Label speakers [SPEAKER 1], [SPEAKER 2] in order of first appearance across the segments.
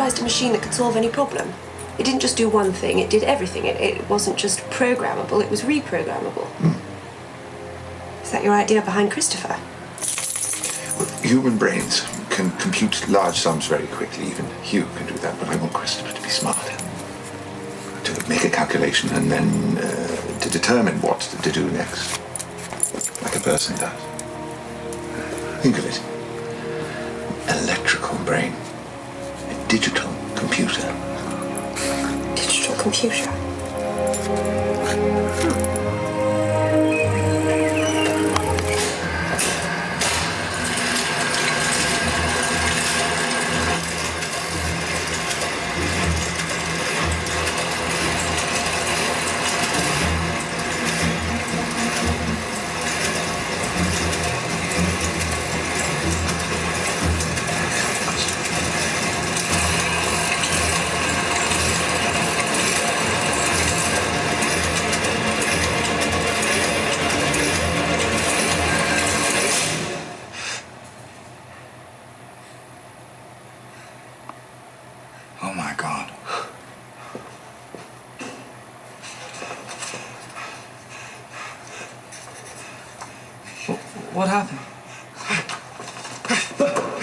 [SPEAKER 1] computerized a machine that could solve any problem. It didn't just do one thing, it did everything. It wasn't just programmable, it was reprogrammable. Is that your idea behind Christopher?
[SPEAKER 2] Well, human brains can compute large sums very quickly. Even Hugh can do that, but I want Christopher to be smart. To make a calculation and then to determine what to do next. Like a person does. Think of it. An electrical brain. A digital computer.
[SPEAKER 1] Digital computer.
[SPEAKER 2] Oh my God.
[SPEAKER 3] What happened?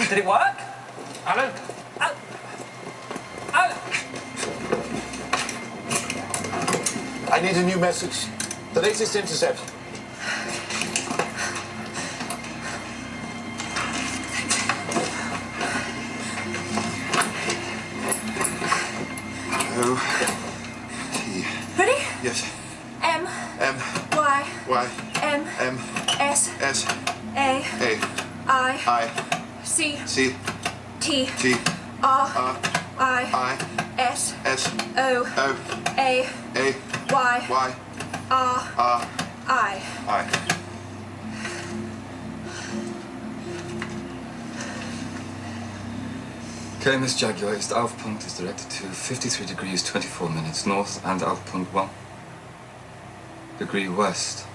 [SPEAKER 3] Did it work?
[SPEAKER 4] Alan?
[SPEAKER 3] Alan!
[SPEAKER 4] I need a new message. The latest intercept.
[SPEAKER 2] O-T.
[SPEAKER 1] Ready?
[SPEAKER 2] Yes.
[SPEAKER 1] M.
[SPEAKER 2] M.
[SPEAKER 1] Y.
[SPEAKER 2] Y.
[SPEAKER 1] M.
[SPEAKER 2] M.
[SPEAKER 1] S.
[SPEAKER 2] S.
[SPEAKER 1] A.
[SPEAKER 2] A.
[SPEAKER 1] I.
[SPEAKER 2] I.
[SPEAKER 1] C.
[SPEAKER 2] C.
[SPEAKER 1] T.
[SPEAKER 2] T.
[SPEAKER 1] R.
[SPEAKER 2] R.
[SPEAKER 1] I.
[SPEAKER 2] I.
[SPEAKER 1] S.
[SPEAKER 2] S.
[SPEAKER 1] O.
[SPEAKER 2] O.
[SPEAKER 1] A.
[SPEAKER 2] A.
[SPEAKER 1] Y.
[SPEAKER 2] Y.
[SPEAKER 1] R.
[SPEAKER 2] R.
[SPEAKER 1] I.
[SPEAKER 2] I.
[SPEAKER 3] KMS Jaguar ist Aufpunkt is directed to 53 degrees 24 minutes north and Aufpunkt 1 degree west.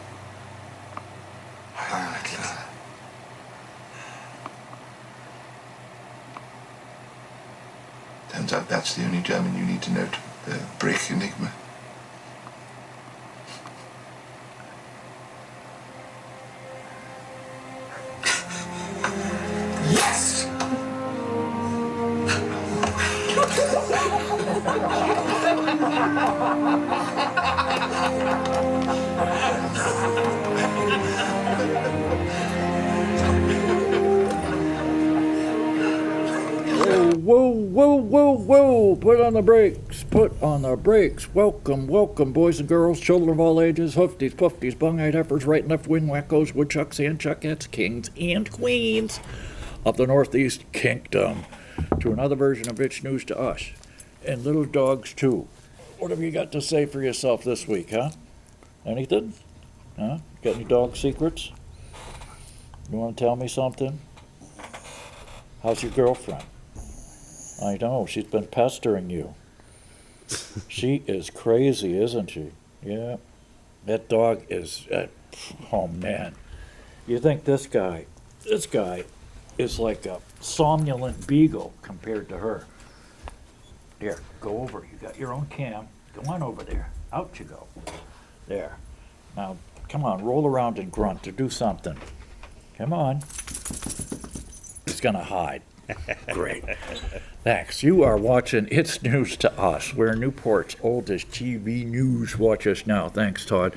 [SPEAKER 2] Turns out that's the only German you need to know to break Enigma.
[SPEAKER 4] Yes!
[SPEAKER 5] Whoa, whoa, whoa, whoa. Put on the brakes. Put on the brakes. Welcome, welcome, boys and girls, children of all ages, hoofties, pufties, bung-eyed heifers, right and left wing wackos, woodchucks and chuckettes, kings and queens of the Northeast Kingdom, to another version of Bitch News to Us, and little dogs too. What have you got to say for yourself this week, huh? Anything? Huh? Got any dog secrets? You want to tell me something? How's your girlfriend? I know, she's been pestering you. She is crazy, isn't she? Yeah. That dog is, oh man. You think this guy is like a somnolent beagle compared to her. Here, go over. You got your own cam. Go on over there. Out you go. There. Now, come on, roll around and grunt or do something. Come on. He's gonna hide. Great. Thanks. You are watching It's News to Us. We're Newport's oldest TV news. Watch us now. Thanks, Todd.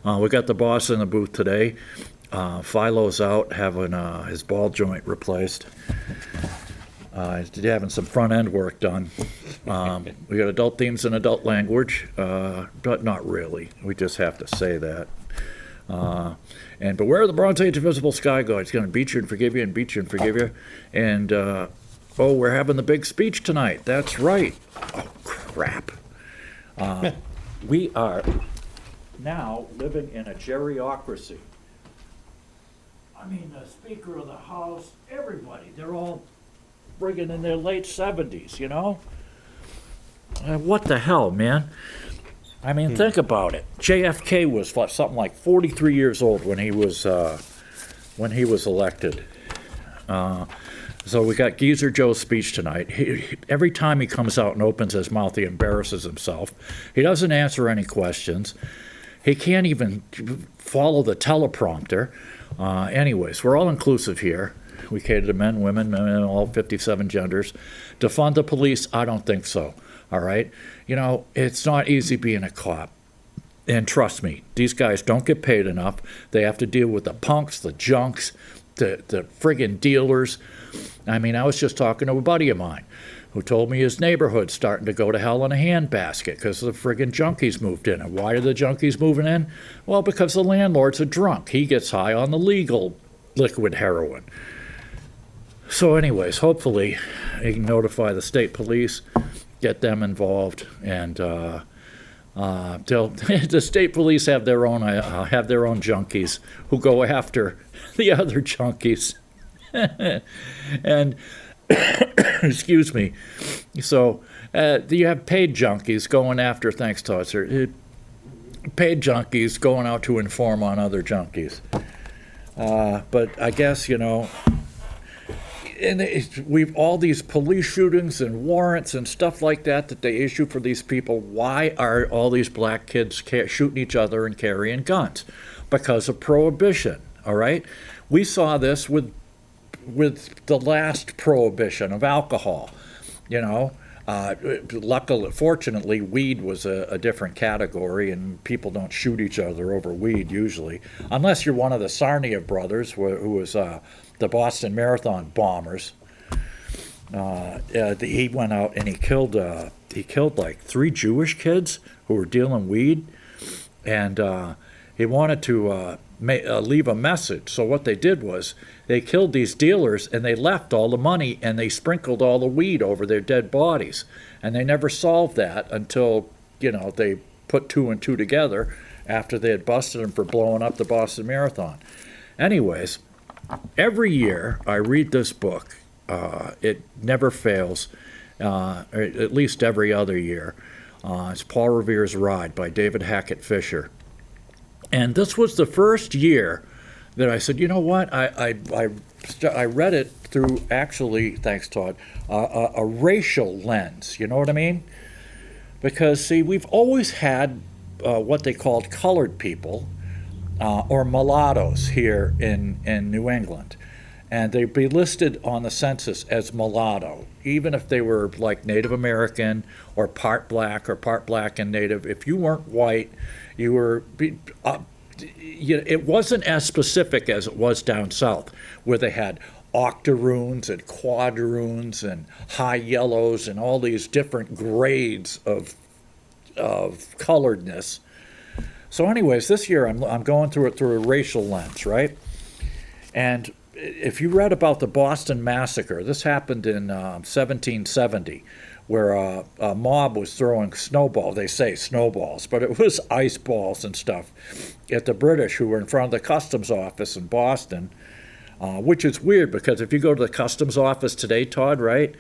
[SPEAKER 5] We got the boss in the booth today. Philo's out having his ball joint replaced. He's having some front end work done. We got adult themes and adult language, but not really. We just have to say that. And beware of the Bronze Age invisible sky god. He's going to beat you and forgive you and beat you and forgive you. And, we're having the big speech tonight. That's right. Oh, crap. We are now living in a geriocracy. I mean, the Speaker of the House, everybody, they're all friggin' in their late 70s, you know? What the hell, man? I mean, think about it. JFK was something like 43 years old when he was elected. So we got Geezer Joe's speech tonight. Every time he comes out and opens his mouth, he embarrasses himself. He doesn't answer any questions. He can't even follow the teleprompter. Anyways, we're all inclusive here. We cater to men, women, all 57 genders. Defund the police? I don't think so. All right? You know, it's not easy being a cop. And trust me, these guys don't get paid enough. They have to deal with the punks, the junks, the friggin' dealers. I mean, I was just talking to a buddy of mine who told me his neighborhood's starting to go to hell in a handbasket because the friggin' junkies moved in. And why are the junkies moving in? Well, because the landlord's a drunk. He gets high on the legal liquid heroin. So anyways, hopefully he can notify the state police, get them involved, and the state police have their own junkies who go after the other junkies. And excuse me. So you have paid junkies going after, thanks, Tosser, paid junkies going out to inform on other junkies. But I guess, you know, and we've all these police shootings and warrants and stuff like that they issue for these people. Why are all these black kids shooting each other and carrying guns? Because of prohibition, all right? We saw this with the last prohibition of alcohol, you know. Fortunately, weed was a different category, and people don't shoot each other over weed usually, unless you're one of the Sarnia brothers, who was the Boston Marathon bombers. He went out and he killed like 3 Jewish kids who were dealing weed, and he wanted to leave a message. So what they did was they killed these dealers and they left all the money and they sprinkled all the weed over their dead bodies. And they never solved that until, you know, they put 2 and 2 together after they had busted them for blowing up the Boston Marathon. Anyways, every year I read this book. It never fails, or at least every other year. It's Paul Revere's Ride by David Hackett Fisher. And this was the first year that I said, you know what, I read it through, actually, thanks Todd, a racial lens, you know what I mean? Because, see, we've always had what they called colored people, or mulattoes here in New England. And they'd be listed on the census as mulatto, even if they were like Native American or part black and Native. If you weren't white, you were, it wasn't as specific as it was down south, where they had octoroons and quadroons and high yellows and all these different grades of coloredness. So anyways, this year I'm going through it through a racial lens, right? And if you read about the Boston Massacre, this happened in 1770, where a mob was throwing snowballs. They say snowballs, but it was ice balls and stuff at the British, who were in front of the customs office in Boston, which is weird because if you go to the customs office today, Todd, right,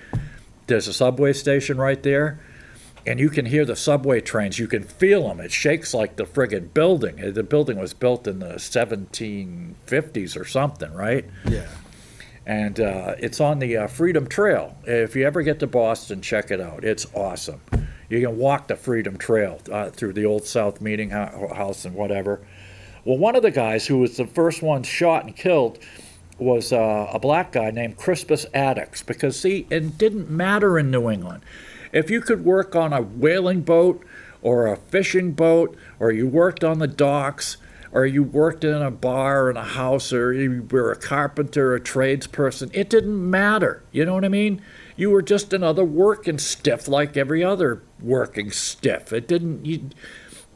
[SPEAKER 5] there's a subway station right there, and you can hear the subway trains. You can feel them. It shakes like the friggin' building. The building was built in the 1750s or something, right?
[SPEAKER 6] Yeah.
[SPEAKER 5] And it's on the Freedom Trail. If you ever get to Boston, check it out. It's awesome. You can walk the Freedom Trail through the Old South Meeting House and whatever. Well, one of the guys who was the first one shot and killed was a black guy named Crispus Attucks. Because, see, it didn't matter in New England. If you could work on a whaling boat or a fishing boat, or you worked on the docks, or you worked in a bar in a house, or you were a carpenter, a tradesperson, it didn't matter. You know what I mean? You were just another working stiff like every other working stiff. It didn't.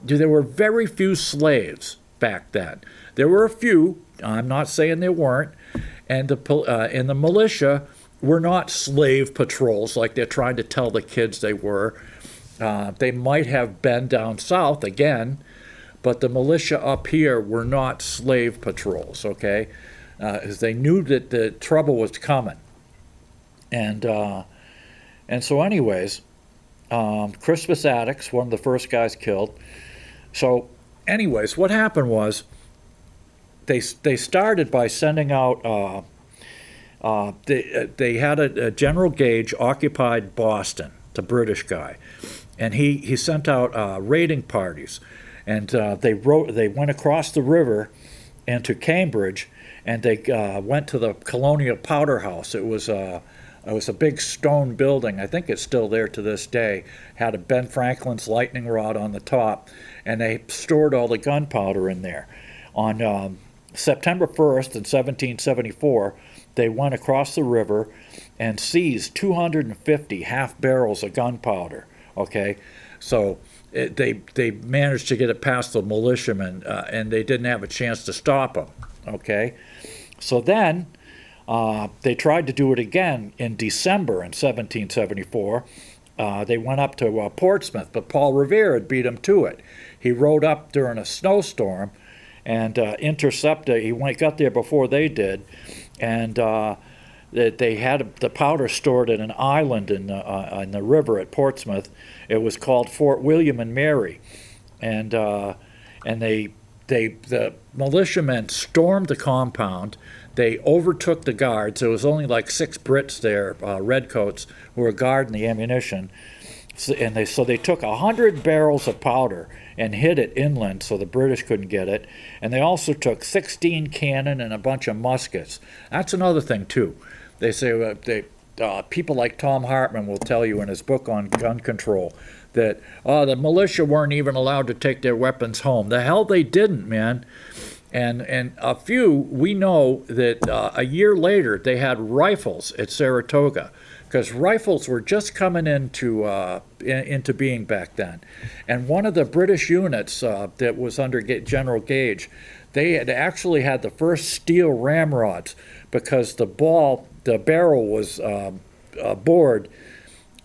[SPEAKER 5] There were very few slaves back then. There were a few. I'm not saying there weren't. And the militia were not slave patrols like they're trying to tell the kids they were. They might have been down south again, but the militia up here were not slave patrols, okay? Because they knew that the trouble was coming. And so anyways, Crispus Attucks, one of the first guys killed. So anyways, what happened was they started by sending out they had a General Gage occupied Boston, the British guy, and he sent out raiding parties, and they went across the river into Cambridge, and they went to the Colonial Powder House. It was a big stone building. I think it's still there to this day. Had a Ben Franklin's lightning rod on the top, and they stored all the gunpowder in there. On September 1st in 1774, they went across the river and seized 250 half barrels of gunpowder. Okay, so they managed to get it past the militiamen, and they didn't have a chance to stop them. Okay, so then they tried to do it again in December in 1774. They went up to Portsmouth, but Paul Revere had beat them to it. He rode up during a snowstorm and intercepted. He got there before they did, and they had the powder stored in an island in the river at Portsmouth. It was called Fort William and Mary, and the militiamen stormed the compound. They overtook the guards. There was only like 6 Brits there, redcoats, who were guarding the ammunition. So they took 100 barrels of powder and hid it inland so the British couldn't get it. And they also took 16 cannon and a bunch of muskets. That's another thing, too. They say people like Tom Hartman will tell you in his book on gun control that the militia weren't even allowed to take their weapons home. The hell they didn't, man. And a few, we know that a year later they had rifles at Saratoga, because rifles were just coming into being back then. And one of the British units that was under General Gage, they had actually had the first steel ramrods, because the barrel was bored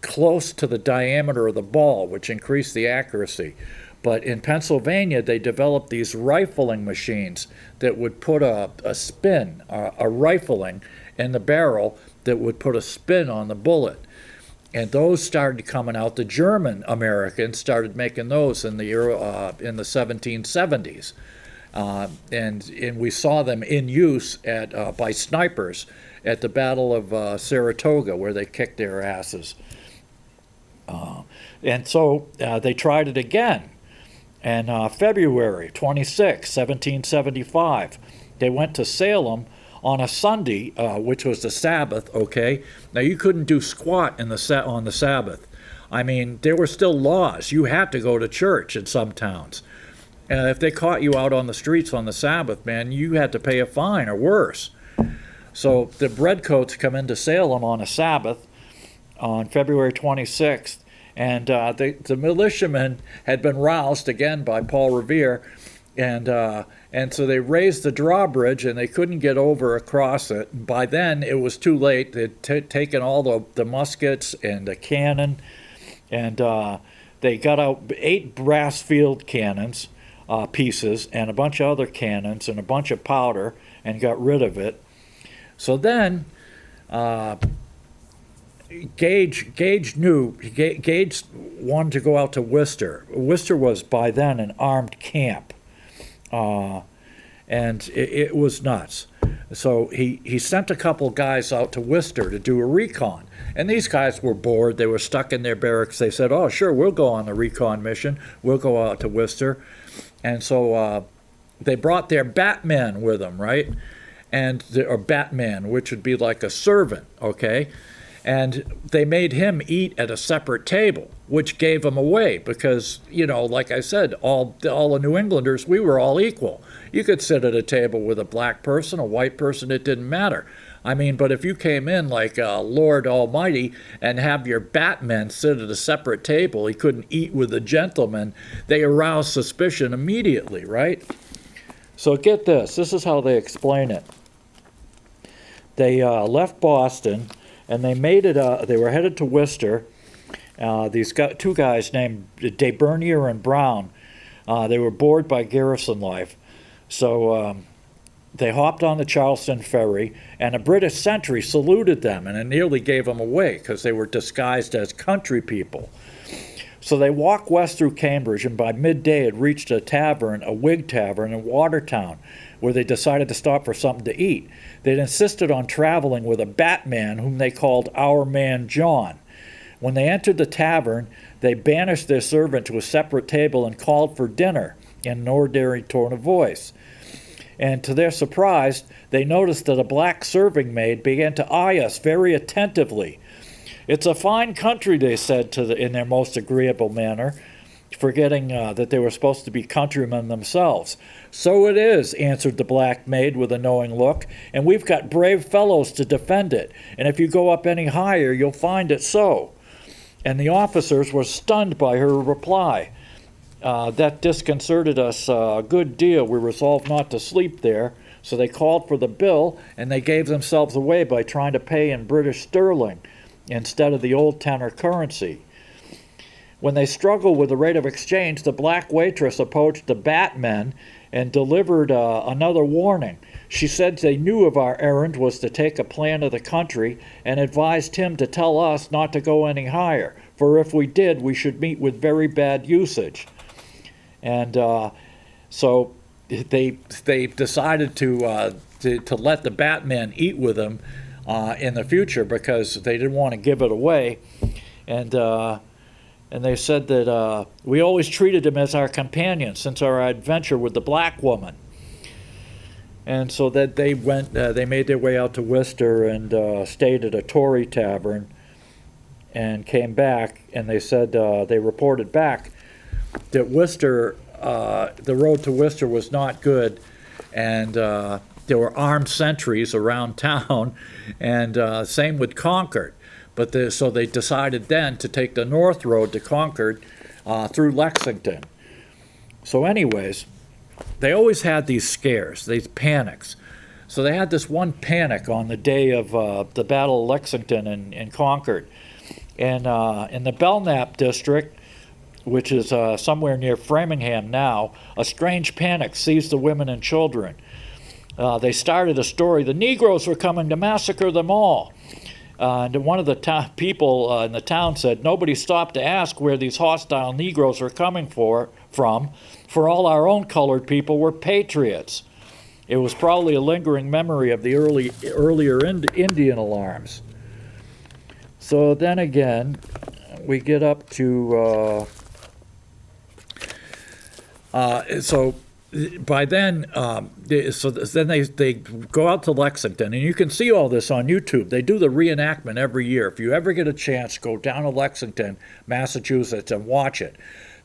[SPEAKER 5] close to the diameter of the ball, which increased the accuracy. But in Pennsylvania, they developed these rifling machines that would put a spin, a rifling in the barrel that would put a spin on the bullet. And those started coming out. The German Americans started making those in the 1770s. And we saw them in use by snipers at the Battle of Saratoga, where they kicked their asses. And so they tried it again. And February 26, 1775, they went to Salem on a Sunday, which was the Sabbath, okay? Now, you couldn't do squat on the Sabbath. I mean, there were still laws. You had to go to church in some towns. If they caught you out on the streets on the Sabbath, man, you had to pay a fine or worse. So the redcoats come into Salem on a Sabbath on February 26th, and the militiamen had been roused again by Paul Revere, and so they raised the drawbridge, and they couldn't get over across it. By then, it was too late. They'd taken all the muskets and the cannon, and they got out 8 brass field cannons pieces and a bunch of other cannons and a bunch of powder, and got rid of it. So then Gage wanted to go out to Worcester. Worcester was by then an armed camp, and it was nuts. So he sent a couple guys out to Worcester to do a recon. And these guys were bored. They were stuck in their barracks. They said, oh, sure, we'll go on the recon mission. We'll go out to Worcester. And so they brought their Batman with them, right? Or Batman, which would be like a servant, okay? And they made him eat at a separate table, which gave him away because, like I said, all the New Englanders, we were all equal. You could sit at a table with a black person, a white person, it didn't matter. I mean, but if you came in like Lord Almighty and have your Batman sit at a separate table, he couldn't eat with a gentleman, they aroused suspicion immediately, right? So get this. This is how they explain it. They left Boston, and they made it. They were headed to Worcester. These two guys named De Bernier and Brown. They were bored by garrison life, so they hopped on the Charleston ferry, and a British sentry saluted them, and it nearly gave them away because they were disguised as country people. So they walked west through Cambridge, and by midday had reached a tavern, a Whig tavern in Watertown, where they decided to stop for something to eat. They'd insisted on traveling with a Batman whom they called Our Man John. When they entered the tavern, they banished their servant to a separate table and called for dinner in an ordinary tone of voice. And to their surprise, they noticed that a black serving maid began to eye us very attentively. "It's a fine country," they said in their most agreeable manner, forgetting that they were supposed to be countrymen themselves. "So it is," answered the black maid with a knowing look, "and we've got brave fellows to defend it, and if you go up any higher, you'll find it so." And the officers were stunned by her reply. That disconcerted us a good deal. We resolved not to sleep there, so they called for the bill, and they gave themselves away by trying to pay in British sterling instead of the old tenor currency. When they struggled with the rate of exchange, the black waitress approached the Batmen and delivered another warning. She said they knew of our errand was to take a plan of the country and advised him to tell us not to go any higher, for if we did, we should meet with very bad usage. And so they decided to let the Batman eat with them in the future because they didn't want to give it away. And they said that we always treated him as our companion since our adventure with the black woman. And so that they made their way out to Worcester and stayed at a Tory tavern and came back, and they said they reported back that Worcester, the road to Worcester was not good, and there were armed sentries around town, and same with Concord. But so they decided then to take the north road to Concord through Lexington. So anyways, they always had these scares, these panics. So they had this one panic on the day of the Battle of Lexington and Concord. And in the Belknap district, which is somewhere near Framingham now, a strange panic seized the women and children. They started a story. The Negroes were coming to massacre them all. And one of the people in the town said, nobody stopped to ask where these hostile Negroes were coming from, for all our own colored people were patriots. It was probably a lingering memory of the earlier Indian alarms. So then again, we get up to, so by then, then they go out to Lexington, and you can see all this on YouTube. They do the reenactment every year. If you ever get a chance, go down to Lexington, Massachusetts, and watch it.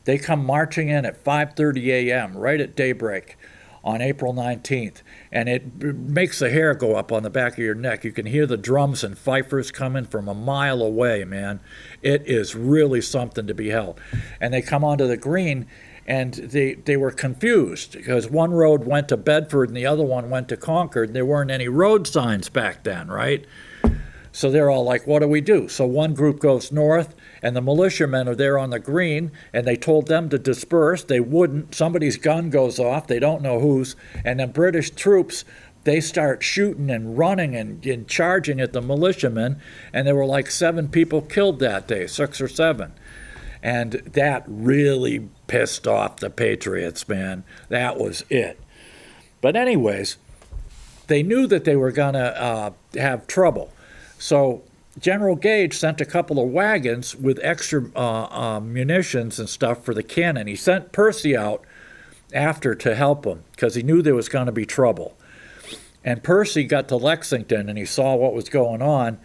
[SPEAKER 5] They come marching in at 5:30 a.m., right at daybreak on April 19th, and it makes the hair go up on the back of your neck. You can hear the drums and fifers coming from a mile away, man. It is really something to behold. And they come onto the green, and they were confused because one road went to Bedford and the other one went to Concord. There weren't any road signs back then, right? So they're all like, what do we do? So one group goes north, and the militiamen are there on the green, and they told them to disperse. They wouldn't. Somebody's gun goes off. They don't know whose. And the British troops, they start shooting and running and charging at the militiamen, and there were like 7 people killed that day, 6 or 7. And that really pissed off the Patriots, man. That was it. But anyways, they knew that they were going to have trouble. So General Gage sent a couple of wagons with extra munitions and stuff for the cannon. He sent Percy out after to help him because he knew there was going to be trouble. And Percy got to Lexington and he saw what was going on.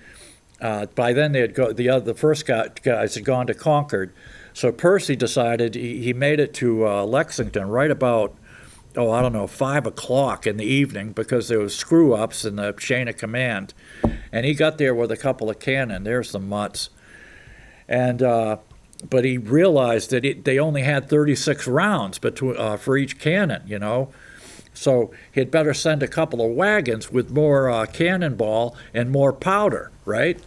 [SPEAKER 5] By then, the first guys had gone to Concord. So Percy decided he made it to Lexington right about, 5 o'clock in the evening because there was screw-ups in the chain of command. And he got there with a couple of cannon. There's the mutts. And but he realized that they only had 36 rounds for each cannon, you know. So he'd better send a couple of wagons with more cannonball and more powder, right?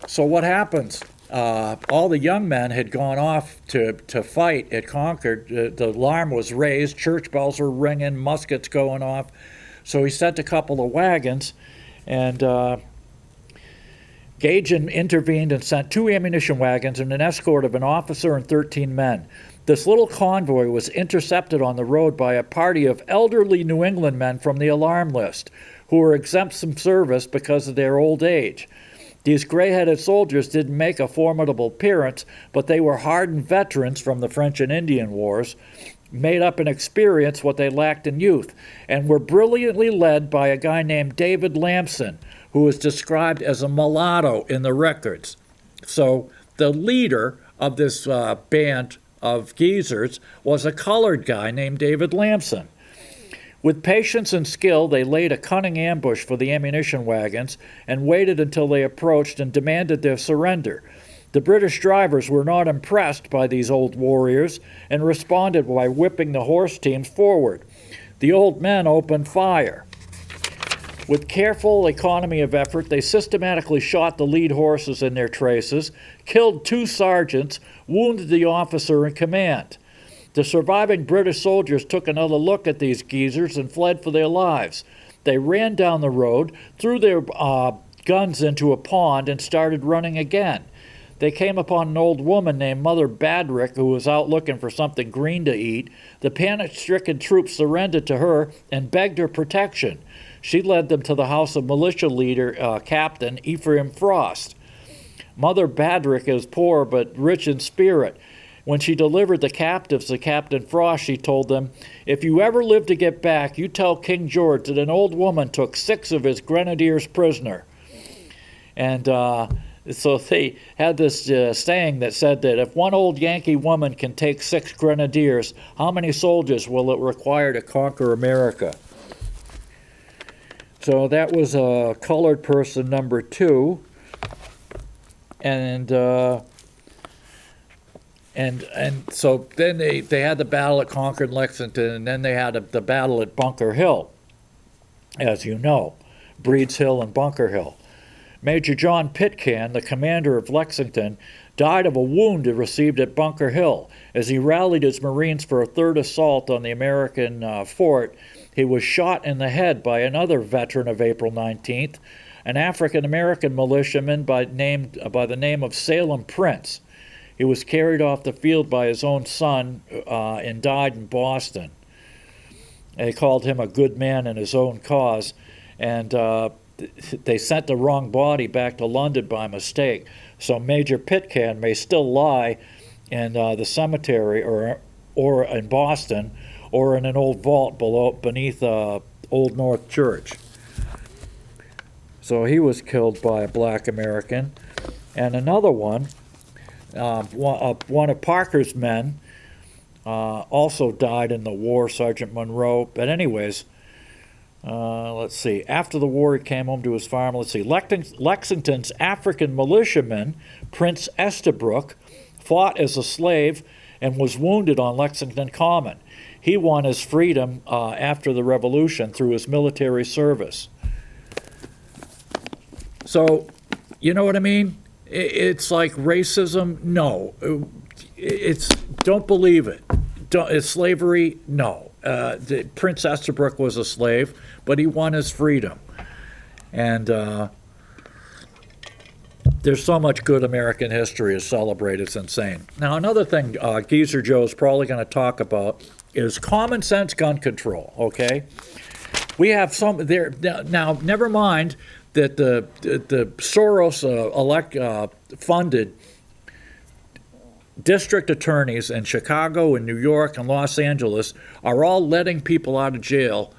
[SPEAKER 5] So what happens? All the young men had gone off to fight at Concord. The alarm was raised, church bells were ringing, muskets going off. So he sent a couple of wagons, and Gajan intervened and sent 2 ammunition wagons and an escort of an officer and 13 men. This little convoy was intercepted on the road by a party of elderly New England men from the alarm list, who were exempt from service because of their old age. These gray-headed soldiers didn't make a formidable appearance, but they were hardened veterans from the French and Indian Wars, made up in experience what they lacked in youth, and were brilliantly led by a guy named David Lamson, who is described as a mulatto in the records. So the leader of this band of geezers was a colored guy named David Lamson. With patience and skill, they laid a cunning ambush for the ammunition wagons and waited until they approached and demanded their surrender. The British drivers were not impressed by these old warriors and responded by whipping the horse teams forward. The old men opened fire. With careful economy of effort, they systematically shot the lead horses in their traces, killed 2 sergeants, wounded the officer in command. The surviving British soldiers took another look at these geezers and fled for their lives. They ran down the road, threw their guns into a pond, and started running again. They came upon an old woman named Mother Badrick who was out looking for something green to eat. The panic-stricken troops surrendered to her and begged her protection. She led them to the house of militia leader, Captain Ephraim Frost. Mother Badrick is poor but rich in spirit. When she delivered the captives to Captain Frost, she told them, "If you ever live to get back, you tell King George that an old woman took 6 of his grenadiers prisoner." And so they had this saying that said that if one old Yankee woman can take 6 grenadiers, how many soldiers will it require to conquer America? So that was colored person number 2. And so then they had the battle at Concord and Lexington, and then they had the battle at Bunker Hill, as you know, Breed's Hill and Bunker Hill. Major John Pitcairn, the commander of Lexington, died of a wound he received at Bunker Hill. As he rallied his Marines for a third assault on the American fort, he was shot in the head by another veteran of April 19th, an African-American militiaman by the name of Salem Prince. He was carried off the field by his own son and died in Boston. They called him a good man in his own cause, and they sent the wrong body back to London by mistake. So Major Pitcairn may still lie in the cemetery or in Boston or in an old vault beneath Old North Church. So he was killed by a black American. And another one, one of Parker's men, also died in the war, Sergeant Monroe. But anyways, let's see. After the war, he came home to his farm. Let's see. Lexington's African militiaman, Prince Estabrook, fought as a slave and was wounded on Lexington Common. He won his freedom after the Revolution through his military service. So, you know what I mean? It's like racism? No. It's don't believe it. It's slavery? No. Prince Estabrook was a slave, but he won his freedom. And there's so much good American history is celebrated. It's insane. Now, another thing Geezer Joe is probably going to talk about is common sense gun control, okay? We have some there. Now, never mind that the Soros funded district attorneys in Chicago and New York and Los Angeles are all letting people out of jail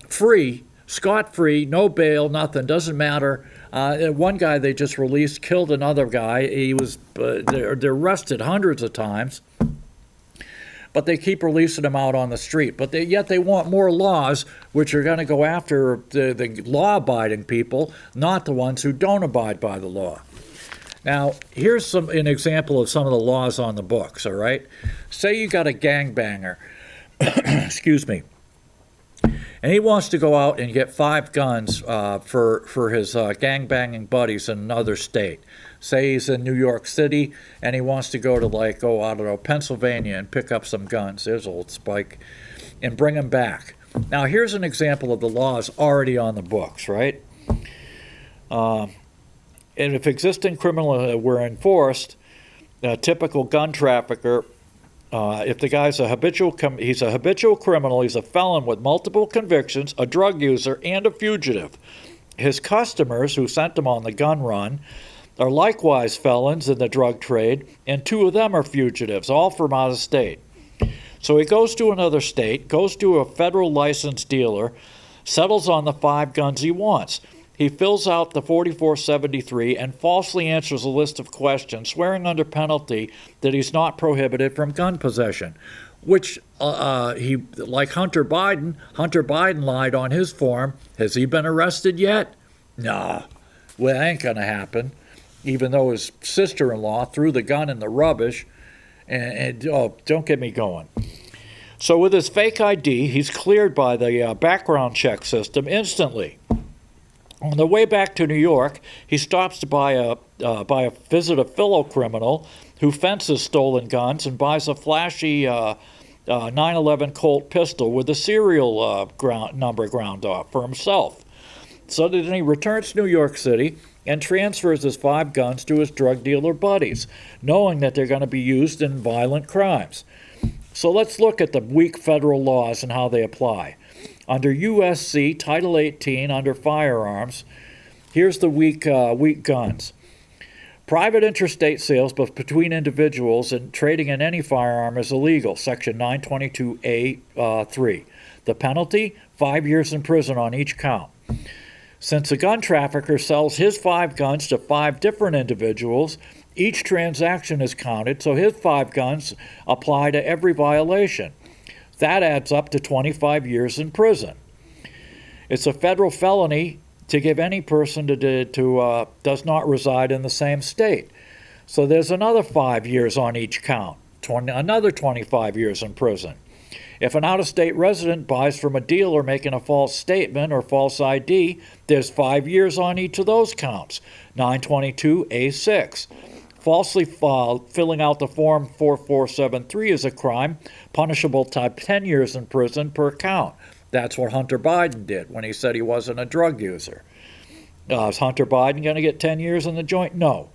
[SPEAKER 5] free, scot-free, no bail, nothing, doesn't matter. One guy they just released killed another guy. He was they're arrested hundreds of times, but they keep releasing him out on the street. But yet they want more laws, which are going to go after the law-abiding people, not the ones who don't abide by the law. Now, here's an example of some of the laws on the books, all right? Say you got a gangbanger, excuse me, and he wants to go out and get 5 guns for his gangbanging buddies in another state. Say he's in New York City, and he wants to go to, Pennsylvania and pick up some guns. There's old Spike. And bring them back. Now, here's an example of the laws already on the books, right? and if existing criminal were enforced, a typical gun trafficker, if the guy's he's a habitual criminal, he's a felon with multiple convictions, a drug user, and a fugitive. His customers who sent him on the gun run are likewise felons in the drug trade, and 2 of them are fugitives, all from out of state. So he goes to another state, goes to a federal licensed dealer, settles on the 5 guns he wants. He fills out the 4473 and falsely answers a list of questions, swearing under penalty that he's not prohibited from gun possession, which he, like Hunter Biden lied on his form. Has he been arrested yet? Nah, well, that ain't gonna happen, even though his sister-in-law threw the gun in the rubbish, and don't get me going. So with his fake ID, he's cleared by the background check system instantly. On the way back to New York, he stops to visit a fellow criminal who fences stolen guns and buys a flashy 911 Colt pistol with the serial number ground off for himself. So then he returns to New York City and transfers his 5 guns to his drug dealer buddies, knowing that they're going to be used in violent crimes. So let's look at the weak federal laws and how they apply. Under USC Title 18, under firearms, here's the weak guns. Private interstate sales, both between individuals and trading in any firearm, is illegal, Section 922A3. The penalty, 5 years in prison on each count. Since a gun trafficker sells his 5 guns to 5 different individuals, each transaction is counted, so his 5 guns apply to every violation. That adds up to 25 years in prison. It's a federal felony to give any person does not reside in the same state. So there's another 5 years on each count, another 25 years in prison. If an out-of-state resident buys from a dealer making a false statement or false ID, there's 5 years on each of those counts, 922A6. Falsely filling out the Form 4473 is a crime, punishable by 10 years in prison per count. That's what Hunter Biden did when he said he wasn't a drug user. Is Hunter Biden going to get 10 years in the joint? No.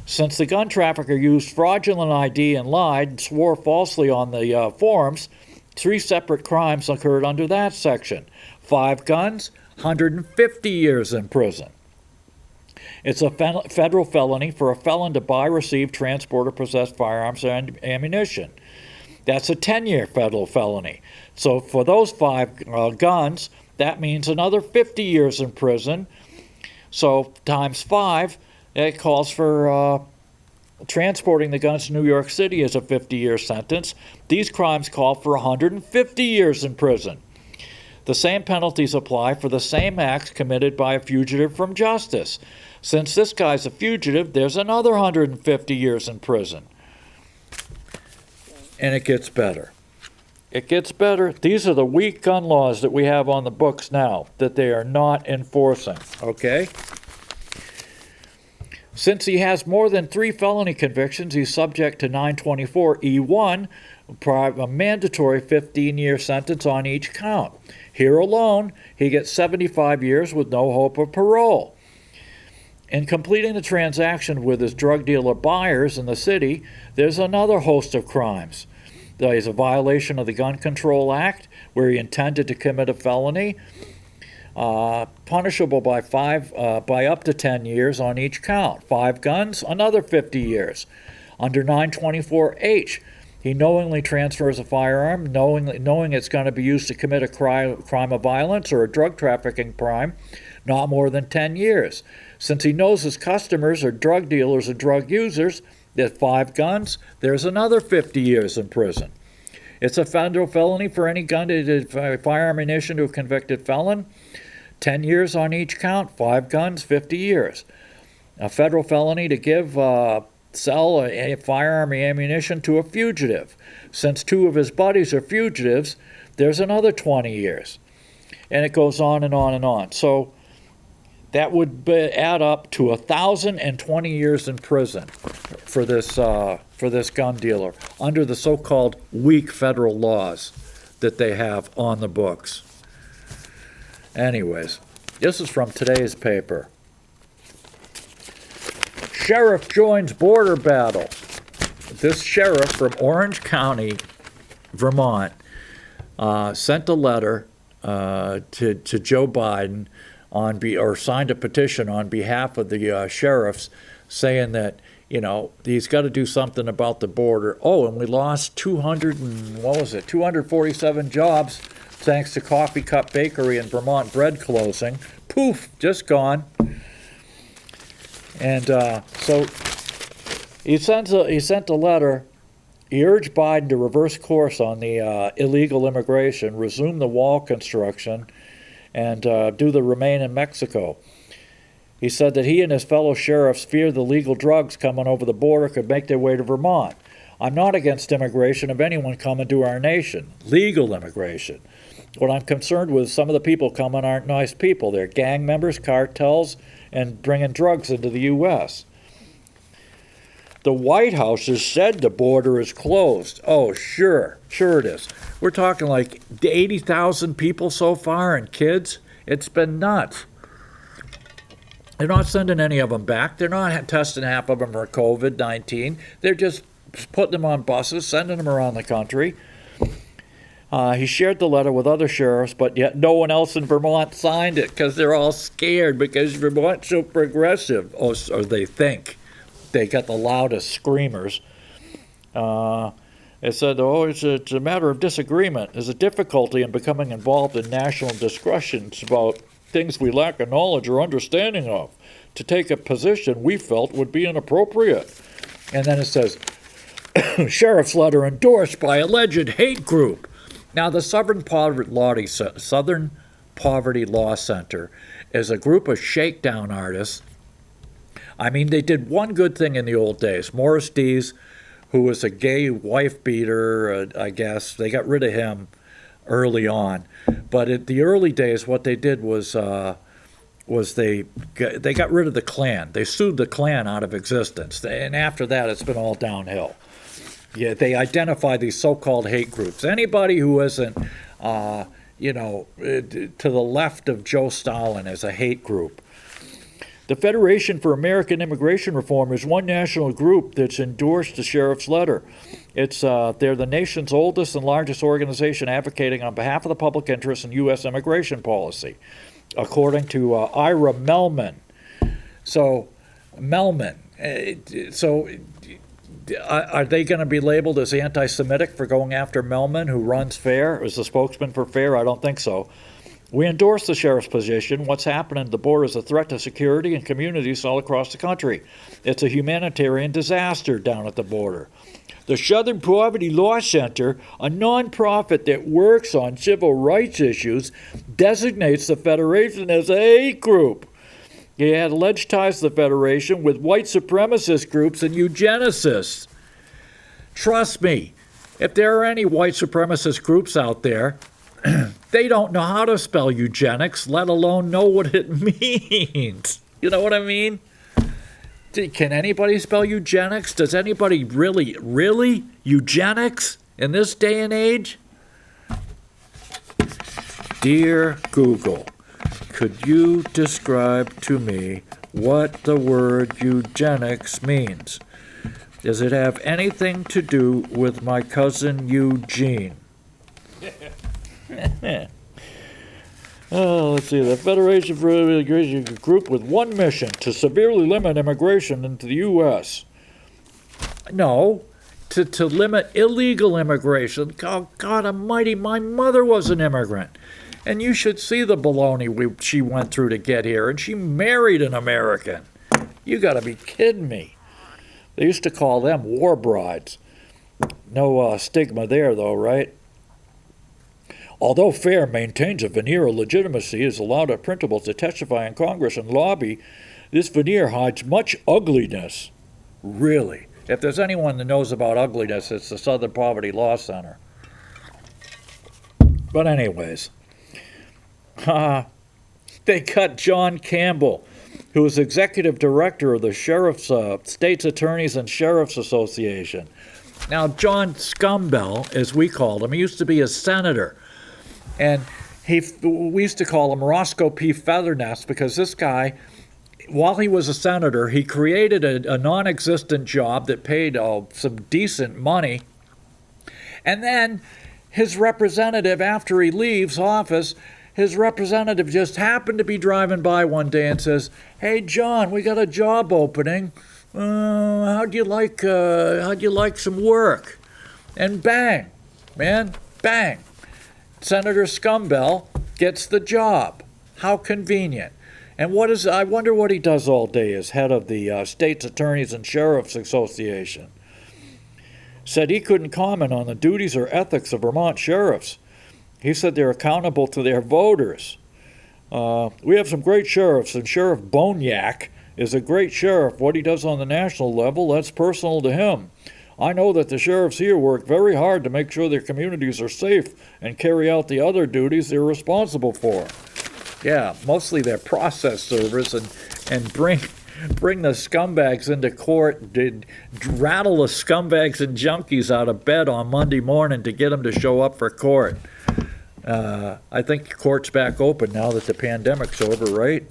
[SPEAKER 5] Since the gun trafficker used fraudulent ID and lied and swore falsely on the forms, 3 separate crimes occurred under that section. 5 guns, 150 years in prison. It's a federal felony for a felon to buy, receive, transport, or possess firearms and ammunition. That's a 10-year federal felony. So for those 5 guns, that means another 50 years in prison. So times 5, it calls for transporting the guns to New York City as a 50-year sentence. These crimes call for 150 years in prison. The same penalties apply for the same acts committed by a fugitive from justice. Since this guy's a fugitive, there's another 150 years in prison. And it gets better. It gets better. These are the weak gun laws that we have on the books now that they are not enforcing, okay? Since he has more than 3 felony convictions, he's subject to 924E1, a mandatory 15-year sentence on each count. Here alone, he gets 75 years with no hope of parole. In completing the transaction with his drug dealer buyers in the city, there's another host of crimes. There's a violation of the Gun Control Act, where he intended to commit a felony, punishable by up to 10 years on each count. 5 guns, another 50 years. Under 924H, he knowingly transfers a firearm, knowing it's going to be used to commit a crime of violence or a drug trafficking crime, not more than 10 years. Since he knows his customers are drug dealers and drug users, there's 5 guns, there's another 50 years in prison. It's a federal felony for any gun to fire ammunition to a convicted felon. 10 years on each count, 5 guns, 50 years. A federal felony to sell a firearm ammunition to a fugitive. Since 2 of his buddies are fugitives, there's another 20 years. And it goes on and on and on. So that would add up to 1,020 years in prison for this gun dealer under the so-called weak federal laws that they have on the books. Anyways, this is from today's paper. Sheriff joins border battle. This sheriff from Orange County, Vermont, sent a letter to Joe Biden or signed a petition on behalf of the sheriffs saying that, he's got to do something about the border. Oh, and we lost 247 jobs thanks to Coffee Cup Bakery and Vermont Bread closing. Poof, just gone. And so he sent a letter. He urged Biden to reverse course on the illegal immigration, resume the wall construction, and do the Remain in Mexico. He said that he and his fellow sheriffs fear the legal drugs coming over the border could make their way to Vermont. I'm not against immigration of anyone coming to our nation, legal immigration. What I'm concerned with is some of the people coming aren't nice people. They're gang members, cartels, and bringing drugs into the U.S. The White House has said the border is closed. Oh, sure it is. We're talking like 80,000 people so far and kids. It's been nuts. They're not sending any of them back. They're not testing half of them for COVID-19. They're just putting them on buses, sending them around the country. He shared the letter with other sheriffs, but yet no one else in Vermont signed it because they're all scared because Vermont's so progressive, or they think. They got the loudest screamers. It said, it's a matter of disagreement. There's a difficulty in becoming involved in national discussions about things we lack a knowledge or understanding of. To take a position we felt would be inappropriate. And then it says, sheriff's letter endorsed by alleged hate group. Now, the Southern Poverty Law Center is a group of shakedown artists. I mean, they did one good thing in the old days. Morris Dees, who was a gay wife beater, I guess, they got rid of him early on. But in the early days, what they did was they got rid of the Klan. They sued the Klan out of existence. And after that, it's been all downhill. Yeah, they identify these so-called hate groups. Anybody who isn't, to the left of Joe Stalin is a hate group. The Federation for American Immigration Reform is one national group that's endorsed the sheriff's letter. They're the nation's oldest and largest organization advocating on behalf of the public interest in U.S. immigration policy, according to Ira Melman. So, Melman. Are they going to be labeled as anti-Semitic for going after Melman, who runs FAIR, is the spokesman for FAIR? I don't think so. We endorse the sheriff's position. What's happening at the border is a threat to security and communities all across the country. It's a humanitarian disaster down at the border. The Southern Poverty Law Center, a nonprofit that works on civil rights issues, designates the Federation as a hate group. He had alleged ties to the Federation with white supremacist groups and eugenicists. Trust me, if there are any white supremacist groups out there, they don't know how to spell eugenics, let alone know what it means. You know what I mean? Can anybody spell eugenics? Does anybody really eugenics in this day and age? Dear Google, could you describe to me what the word eugenics means? Does it have anything to do with my cousin Eugene? Let's see. The Federation for Immigration Group with one mission, to severely limit immigration into the U.S. No, to limit illegal immigration. Oh, God almighty, my mother was an immigrant. And you should see the baloney she went through to get here. And she married an American. You got to be kidding me. They used to call them war brides. No stigma there, though, right? Although FAIR maintains a veneer of legitimacy, is allowed our principals to testify in Congress and lobby, this veneer hides much ugliness. Really? If there's anyone that knows about ugliness, it's the Southern Poverty Law Center. But anyways, they cut John Campbell, who is executive director of the Sheriff's States Attorneys and Sheriff's Association. Now, John Scumbell, as we called him, he used to be a senator. And we used to call him Roscoe P. Feathernest because this guy while he was a senator, he created a non-existent job that paid some decent money. And then his representative, after he leaves office, his representative just happened to be driving by one day and says, "Hey, John, we got a job opening. How'd you like some work?" And bang, man, bang. Senator Scumbell gets the job. How convenient. And I wonder what he does all day as head of the State's Attorneys and Sheriffs Association. Said he couldn't comment on the duties or ethics of Vermont sheriffs. He said they're accountable to their voters. We have some great sheriffs, and Sheriff Boniak is a great sheriff. What he does on the national level, that's personal to him. I know that the sheriffs here work very hard to make sure their communities are safe and carry out the other duties they're responsible for. Yeah, mostly they're process servers and bring the scumbags into court, rattle the scumbags and junkies out of bed on Monday morning to get them to show up for court. I think court's back open now that the pandemic's over, right?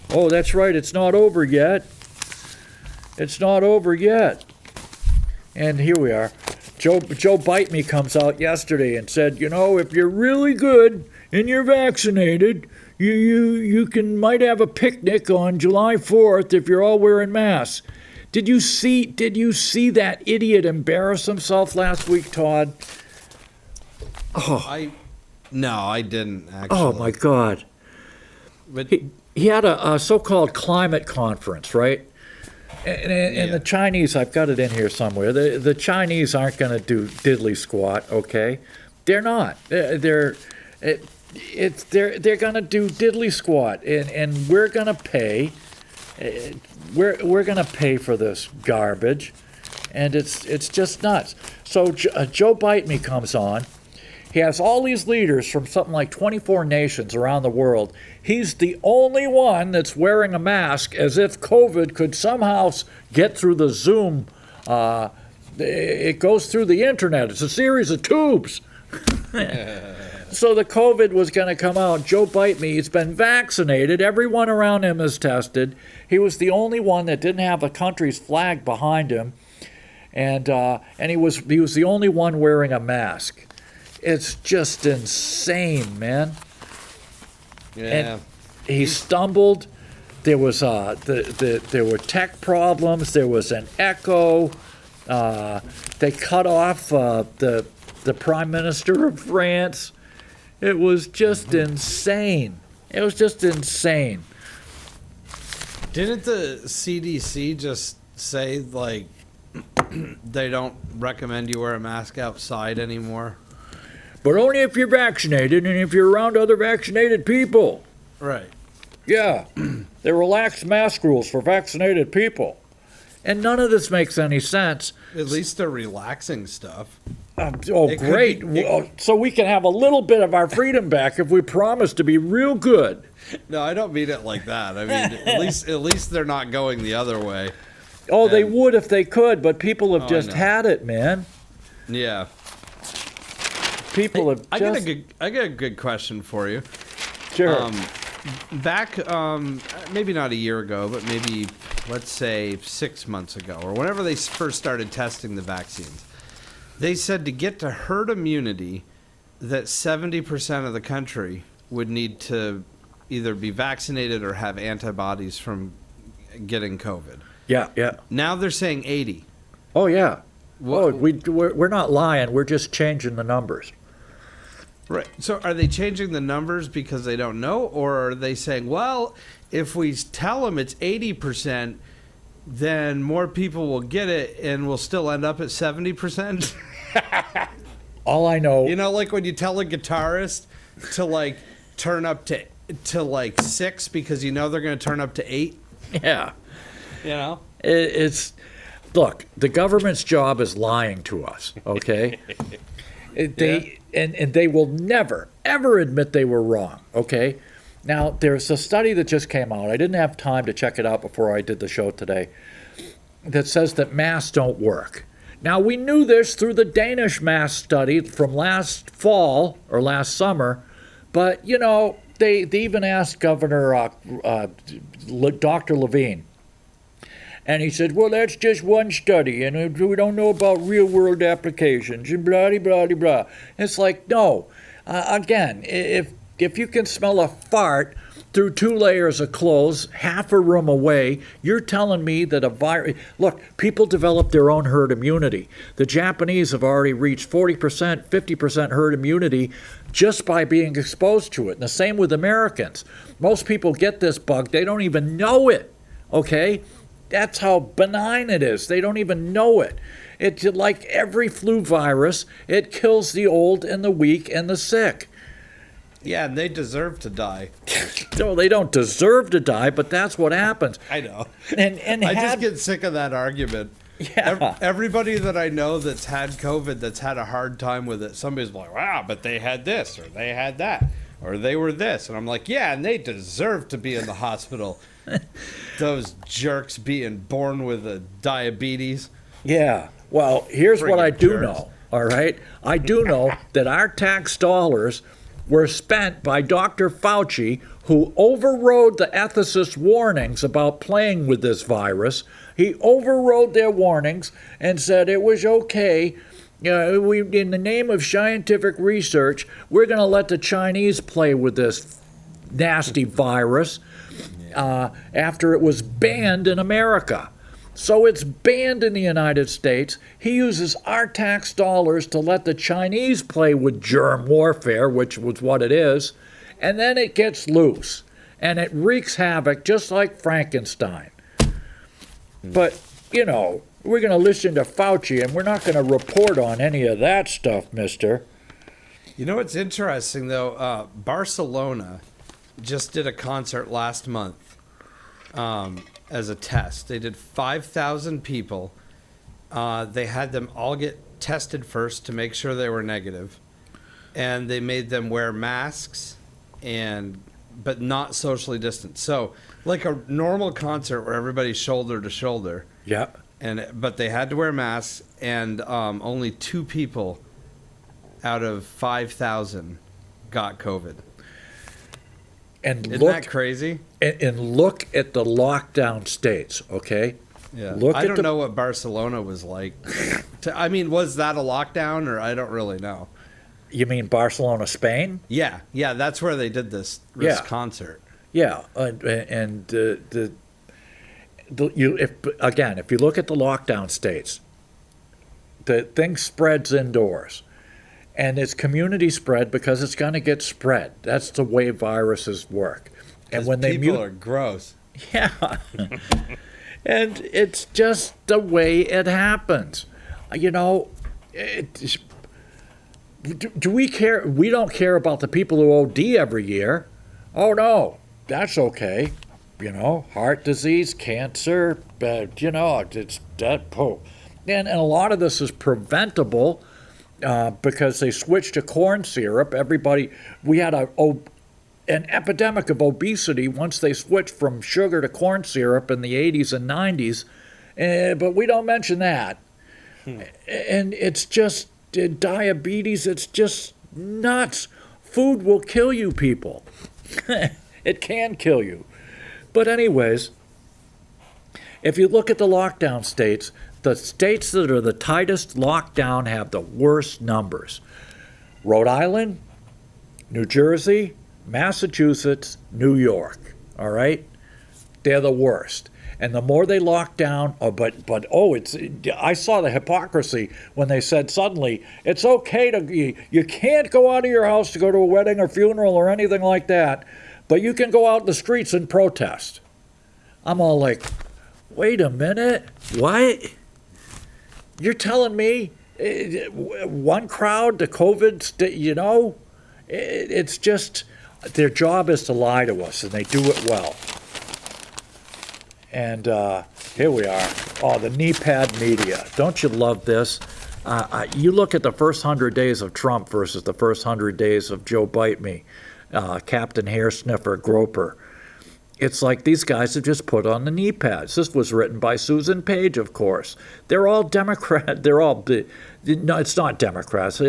[SPEAKER 5] Oh, that's right, it's not over yet. It's not over yet. And here we are. Joe Bite Me comes out yesterday and said, if you're really good and you're vaccinated, you might have a picnic on July 4th if you're all wearing masks. Did you see that idiot embarrass himself last week, Todd? Oh.
[SPEAKER 6] No, I didn't actually.
[SPEAKER 5] Oh my God.
[SPEAKER 6] But
[SPEAKER 5] he had a so-called climate conference, right? And the Chinese, I've got it in here somewhere. The Chinese aren't going to do diddly squat, okay? They're not. They're going to do diddly squat, and we're going to pay. We're going to pay for this garbage, and it's just nuts. So Joe Bite Me comes on. He has all these leaders from something like 24 nations around the world. He's the only one that's wearing a mask, as if COVID could somehow get through the Zoom. It goes through the internet. It's a series of tubes. So the COVID was going to come out. Joe Bite Me, he's been vaccinated. Everyone around him is tested. He was the only one that didn't have a country's flag behind him. And he was the only one wearing a mask. It's just insane, man.
[SPEAKER 6] yeah.
[SPEAKER 5] And he stumbled. There was there were tech problems. There was an echo. They cut off the Prime Minister of France. It was just insane. It was just insane.
[SPEAKER 6] Didn't the CDC just say they don't recommend you wear a mask outside anymore?
[SPEAKER 5] But only if you're vaccinated and if you're around other vaccinated people.
[SPEAKER 6] Right.
[SPEAKER 5] Yeah. They relaxed mask rules for vaccinated people. And none of this makes any sense.
[SPEAKER 6] At least they're relaxing stuff.
[SPEAKER 5] Great. So we can have a little bit of our freedom back if we promise to be real good.
[SPEAKER 6] No, I don't mean it like that. I mean, at least they're not going the other way.
[SPEAKER 5] Oh, they would if they could, but people have just had it, man.
[SPEAKER 6] Yeah.
[SPEAKER 5] People have
[SPEAKER 6] I got a good question for you.
[SPEAKER 5] Sure.
[SPEAKER 6] Back, maybe not a year ago, but maybe, let's say 6 months ago, or whenever they first started testing the vaccines, they said to get to herd immunity, that 70% of the country would need to either be vaccinated or have antibodies from getting COVID.
[SPEAKER 5] Yeah.
[SPEAKER 6] Now they're saying 80.
[SPEAKER 5] Oh, yeah. We're not lying. We're just changing the numbers.
[SPEAKER 6] Right. So are they changing the numbers because they don't know, or are they saying, well, if we tell them it's 80%, then more people will get it and we'll still end up at 70%?
[SPEAKER 5] All I know...
[SPEAKER 6] like when you tell a guitarist to turn up to 6 because they're going to turn up to 8?
[SPEAKER 5] Yeah.
[SPEAKER 6] It's...
[SPEAKER 5] Look, the government's job is lying to us, okay? And they will never, ever admit they were wrong, okay? Now, there's a study that just came out. I didn't have time to check it out before I did the show today that says that masks don't work. Now, we knew this through the Danish mask study from last fall or last summer, but, they even asked Governor Dr. Levine. And he said, well, that's just one study, and we don't know about real-world applications, and blah, blah, blah, blah. It's like, no. Again, if you can smell a fart through 2 layers of clothes, half a room away, you're telling me that a virus... Look, people develop their own herd immunity. The Japanese have already reached 40%, 50% herd immunity just by being exposed to it. And the same with Americans. Most people get this bug, they don't even know it, okay? That's how benign it is. They don't even know it. It's like every flu virus, it kills the old and the weak and the sick.
[SPEAKER 6] Yeah, and they deserve to die.
[SPEAKER 5] No, they don't deserve to die, but that's what happens.
[SPEAKER 6] I know.
[SPEAKER 5] And
[SPEAKER 6] I just get sick of that argument.
[SPEAKER 5] Yeah.
[SPEAKER 6] Everybody that I know that's had COVID, that's had a hard time with it, somebody's like, wow, but they had this, or they had that, or they were this. And I'm like, yeah, and they deserve to be in the hospital. Those jerks being born with a diabetes.
[SPEAKER 5] Yeah. Well, here's what I do
[SPEAKER 6] jerks.
[SPEAKER 5] know, all right? I do know that our tax dollars were spent by Dr. Fauci, who overrode the ethicists' warnings about playing with this virus. He overrode their warnings and said it was okay. In the name of scientific research, we're going to let the Chinese play with this nasty virus after it was banned in America. So it's banned in the United States. He uses our tax dollars to let the Chinese play with germ warfare, which was what it is, and then it gets loose, and it wreaks havoc just like Frankenstein. But, we're going to listen to Fauci, and we're not going to report on any of that stuff, mister.
[SPEAKER 6] You know what's interesting, though? Barcelona just did a concert last month. As a test. They did 5,000 people. They had them all get tested first to make sure they were negative. And they made them wear masks but not socially distant. So, like a normal concert where everybody's shoulder to shoulder.
[SPEAKER 5] Yep.
[SPEAKER 6] But they had to wear masks, and only 2 people out of 5,000 got COVID.
[SPEAKER 5] And
[SPEAKER 6] Isn't that crazy?
[SPEAKER 5] And look at the lockdown states, okay?
[SPEAKER 6] Yeah.
[SPEAKER 5] I
[SPEAKER 6] don't know what Barcelona was like. Was that a lockdown, or I don't really know.
[SPEAKER 5] You mean Barcelona, Spain?
[SPEAKER 6] Yeah, that's where they did this concert.
[SPEAKER 5] Yeah, if you look at the lockdown states, the thing spreads indoors. And it's community spread because it's going to get spread. That's the way viruses work. And when
[SPEAKER 6] people are gross.
[SPEAKER 5] Yeah. And it's just the way it happens. Do we care? We don't care about the people who OD every year. Oh, no, that's okay. Heart disease, cancer, it's that. And a lot of this is preventable. Because they switched to corn syrup. We had an epidemic of obesity once they switched from sugar to corn syrup in the 80s and 90s, but we don't mention that. And it's just diabetes, it's just nuts. Food will kill you, people. It can kill you. But anyways, if you look at the lockdown states, the states that are the tightest locked down have the worst numbers. Rhode Island, New Jersey, Massachusetts, New York, all right? They're the worst. And the more they lock down, I saw the hypocrisy when they said suddenly, it's okay you can't go out of your house to go to a wedding or funeral or anything like that, but you can go out in the streets and protest. I'm all like, wait a minute, what? You're telling me one crowd, the COVID, it's just their job is to lie to us, and they do it well. And here we are. Oh, the knee pad media. Don't you love this? You look at the first 100 days of Trump versus the first 100 days of Joe Bite Me, Captain Hair Sniffer Groper. It's like these guys have just put on the knee pads. This was written by Susan Page, of course. They're all Democrat. No, it's not Democrats.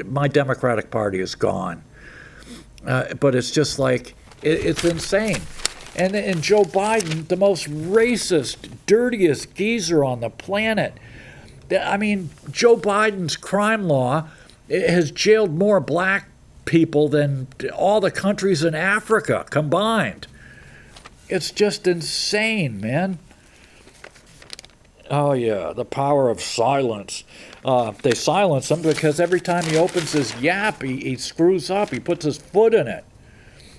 [SPEAKER 5] My Democratic Party is gone. But it's just like, it's insane. And Joe Biden, the most racist, dirtiest geezer on the planet. I mean, Joe Biden's crime law has jailed more black people than all the countries in Africa combined. It's just insane, man. Oh, yeah, the power of silence. They silence him because every time he opens his yap, he screws up. He puts his foot in it.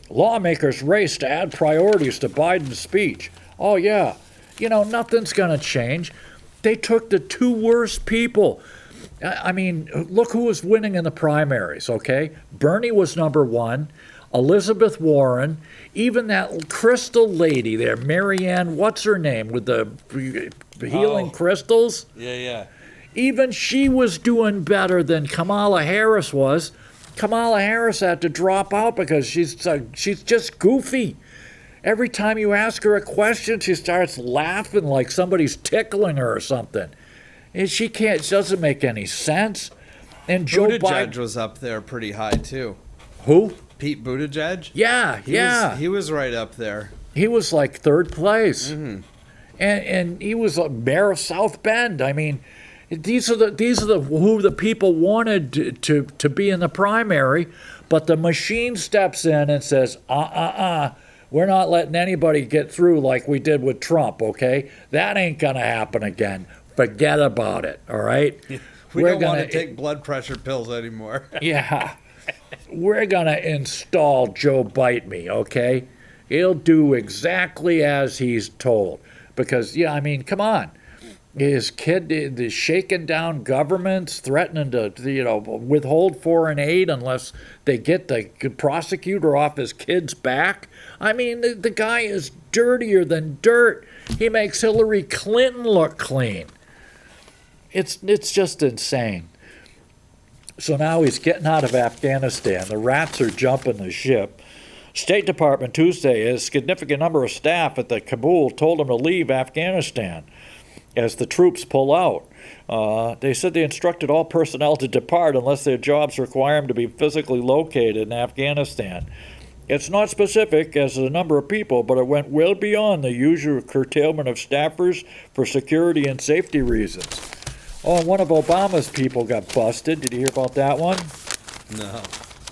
[SPEAKER 5] Lawmakers race to add priorities to Biden's speech. Oh, yeah. You know, nothing's going to change. They took the two worst people. I mean, look who was winning in the primaries, okay? Bernie was number one. Elizabeth Warren, even that crystal lady there, Marianne, what's her name, with the healing crystals?
[SPEAKER 6] Yeah.
[SPEAKER 5] Even she was doing better than Kamala Harris was. Kamala Harris had to drop out because she's just goofy. Every time you ask her a question, she starts laughing like somebody's tickling her or something. And she can't. It doesn't make any sense. And Joe Biden
[SPEAKER 6] was up there pretty high too.
[SPEAKER 5] Who?
[SPEAKER 6] Pete Buttigieg.
[SPEAKER 5] Yeah.
[SPEAKER 6] He was right up there.
[SPEAKER 5] He was like third place, and he was a mayor of South Bend. I mean, these are who the people wanted to be in the primary, but the machine steps in and says, we're not letting anybody get through like we did with Trump. Okay, that ain't gonna happen again. Forget about it. All right.
[SPEAKER 6] We don't want to take blood pressure pills anymore.
[SPEAKER 5] Yeah. We're going to install Joe Bite Me, okay? He'll do exactly as he's told. Because, yeah, I mean, come on. His kid is shaking down governments, threatening to, withhold foreign aid unless they get the prosecutor off his kid's back. I mean, the guy is dirtier than dirt. He makes Hillary Clinton look clean. It's just insane. So now he's getting out of Afghanistan. The rats are jumping the ship. State Department Tuesday, a significant number of staff at the Kabul told him to leave Afghanistan as the troops pull out. They said they instructed all personnel to depart unless their jobs require them to be physically located in Afghanistan. It's not specific as to the number of people, but it went well beyond the usual curtailment of staffers for security and safety reasons. Oh, and one of Obama's people got busted. Did you hear about that one?
[SPEAKER 6] No.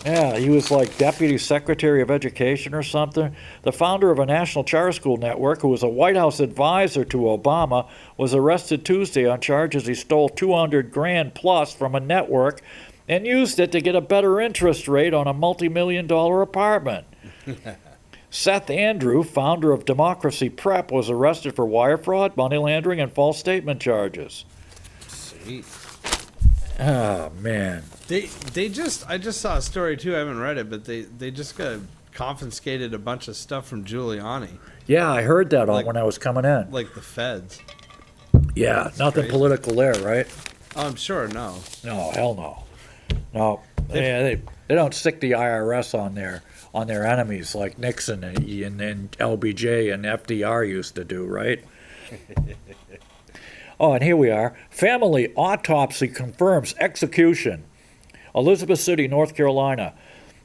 [SPEAKER 5] Yeah, he was like Deputy Secretary of Education or something. The founder of a national charter school network, who was a White House advisor to Obama, was arrested Tuesday on charges he stole $200,000 plus from a network and used it to get a better interest rate on a multi-million-dollar apartment. Seth Andrew, founder of Democracy Prep, was arrested for wire fraud, money laundering, and false statement charges.
[SPEAKER 6] Sweet.
[SPEAKER 5] Oh, man.
[SPEAKER 6] I just saw a story too. I haven't read it, but they just got confiscated a bunch of stuff from Giuliani.
[SPEAKER 5] Yeah, I heard that when I was coming in.
[SPEAKER 6] Like the feds.
[SPEAKER 5] Yeah,
[SPEAKER 6] that's
[SPEAKER 5] nothing
[SPEAKER 6] crazy.
[SPEAKER 5] Political there, right?
[SPEAKER 6] Oh, I'm sure. No.
[SPEAKER 5] No, hell no. No, they don't stick the IRS on their enemies like Nixon and LBJ and FDR used to do, right? Oh, and here we are. Family autopsy confirms execution. Elizabeth City, North Carolina.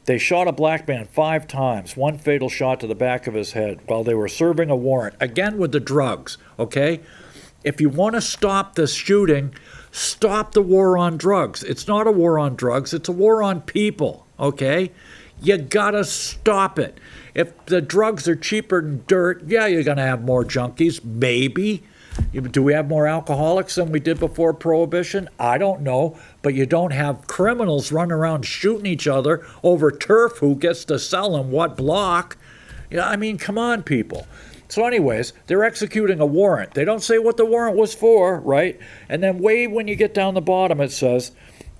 [SPEAKER 5] They shot a black man 5 times, one fatal shot to the back of his head while they were serving a warrant. Again with the drugs, okay? If you want to stop this shooting, stop the war on drugs. It's not a war on drugs, it's a war on people, okay? You gotta stop it. If the drugs are cheaper than dirt, yeah, you're gonna have more junkies, maybe. Do we have more alcoholics than we did before Prohibition? I don't know, but you don't have criminals running around shooting each other over turf who gets to sell in what block. Yeah, I mean, come on, people. So anyways, they're executing a warrant. They don't say what the warrant was for, right? And then way when you get down the bottom, it says,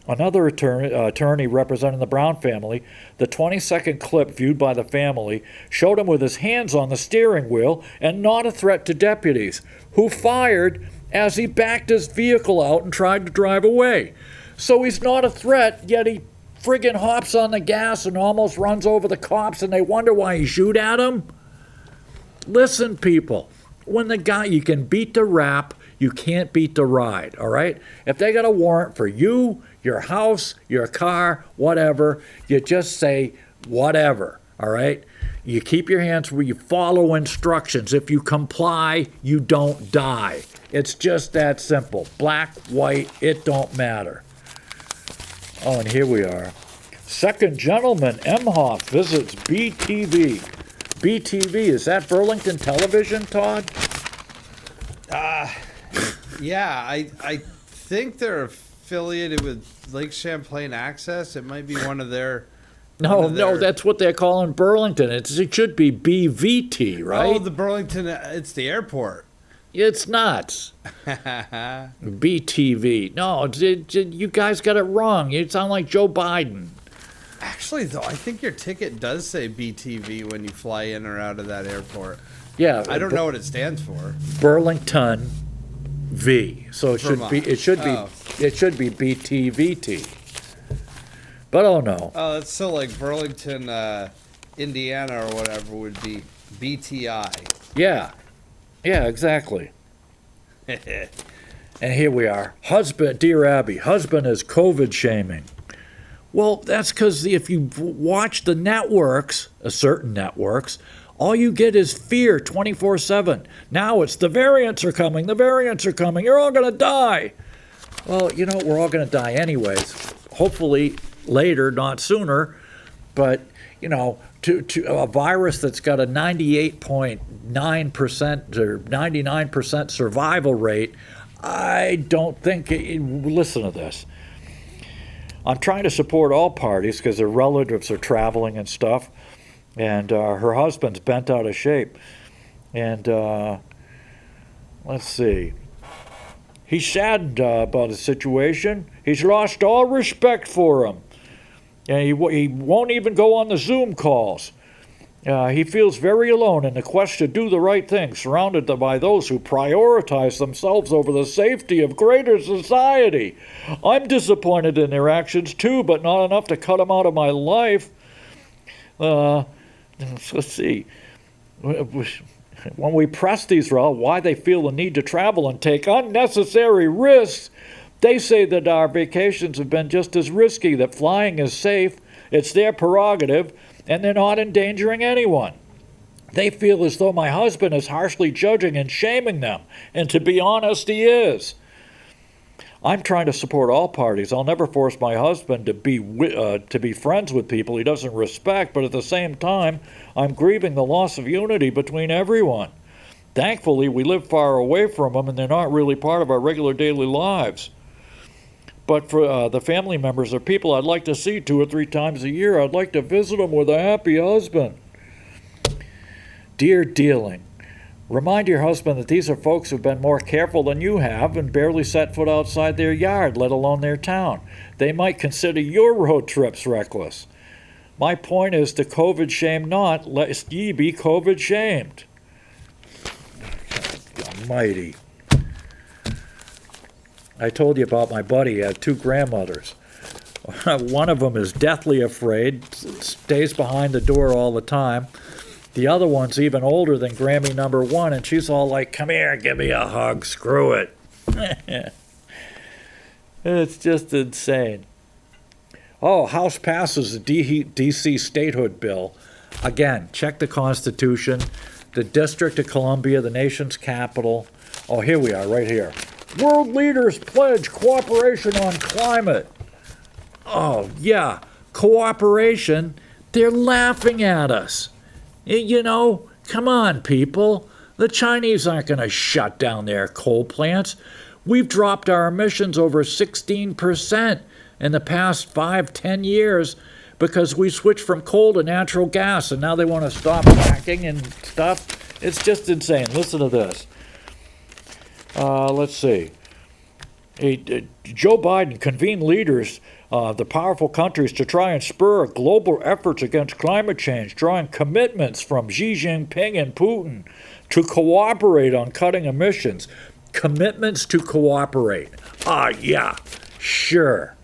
[SPEAKER 5] another attorney representing the Brown family, the 20-second clip viewed by the family showed him with his hands on the steering wheel and not a threat to deputies, who fired as he backed his vehicle out and tried to drive away. So he's not a threat, yet he friggin' hops on the gas and almost runs over the cops, and they wonder why he shoot at him? Listen, people, when the guy, you can beat the rap, you can't beat the ride, all right? If they got a warrant for you, your house, your car, whatever, you just say, whatever, all right? You keep your hands where you follow instructions. If you comply, you don't die. It's just that simple. Black, white, it don't matter. Oh, and here we are. Second gentleman, Emhoff, visits BTV. BTV, is that Burlington Television, Todd?
[SPEAKER 6] Yeah, I think they're affiliated with Lake Champlain Access. It might be one of their...
[SPEAKER 5] No, that's what they're calling Burlington. It should be BVT, right?
[SPEAKER 6] Oh, the Burlington, it's the airport.
[SPEAKER 5] It's nuts. BTV. No, you guys got it wrong. You sound like Joe Biden.
[SPEAKER 6] Actually, though, I think your ticket does say BTV when you fly in or out of that airport.
[SPEAKER 5] Yeah.
[SPEAKER 6] I don't know what it stands for.
[SPEAKER 5] Burlington V. So it should be BTVT. But oh no.
[SPEAKER 6] Oh, that's so like Burlington, Indiana or whatever would be BTI.
[SPEAKER 5] Yeah. Yeah, exactly. And here we are. Husband, dear Abby, husband is COVID shaming. Well, that's because if you watch the networks, certain networks, all you get is fear 24/7. Now it's the variants are coming, you're all going to die. Well, you know, we're all going to die anyways. Hopefully later, not sooner. But, you know, to a virus that's got a 98.9% or 99% survival rate, I don't think listen to this. I'm trying to support all parties because their relatives are traveling and stuff, and her husband's bent out of shape. And let's see. He's saddened about the situation. He's lost all respect for him. And he won't even go on the Zoom calls. He feels very alone in the quest to do the right thing, surrounded by those who prioritize themselves over the safety of greater society. I'm disappointed in their actions too, but not enough to cut them out of my life. Let's see. When we press these why they feel the need to travel and take unnecessary risks, they say that our vacations have been just as risky, that flying is safe, it's their prerogative, and they're not endangering anyone. They feel as though my husband is harshly judging and shaming them, and to be honest, he is. I'm trying to support all parties. I'll never force my husband to be friends with people he doesn't respect, but at the same time, I'm grieving the loss of unity between everyone. Thankfully, we live far away from them, and they're not really part of our regular daily lives. But for the family members or people I'd like to see 2 or 3 times a year, I'd like to visit them with a happy husband. Dear Dealing, remind your husband that these are folks who've been more careful than you have and barely set foot outside their yard, let alone their town. They might consider your road trips reckless. My point is to COVID shame not, lest ye be COVID shamed. Almighty. I told you about my buddy. He had 2 grandmothers. One of them is deathly afraid, stays behind the door all the time. The other one's even older than Grammy number 1, and she's all like, come here, give me a hug, screw it. It's just insane. Oh, House passes the D.C. statehood bill. Again, check the Constitution, the District of Columbia, the nation's capital. Oh, here we are, right here. World leaders pledge cooperation on climate. Oh, yeah, cooperation. They're laughing at us. You know, come on, people. The Chinese aren't going to shut down their coal plants. We've dropped our emissions over 16% in the past 5-10 years because we switched from coal to natural gas, and now they want to stop fracking and stuff. It's just insane. Listen to this. Let's see. Joe Biden convened leaders the powerful countries to try and spur global efforts against climate change, drawing commitments from Xi Jinping and Putin to cooperate on cutting emissions. Commitments to cooperate. Yeah, sure.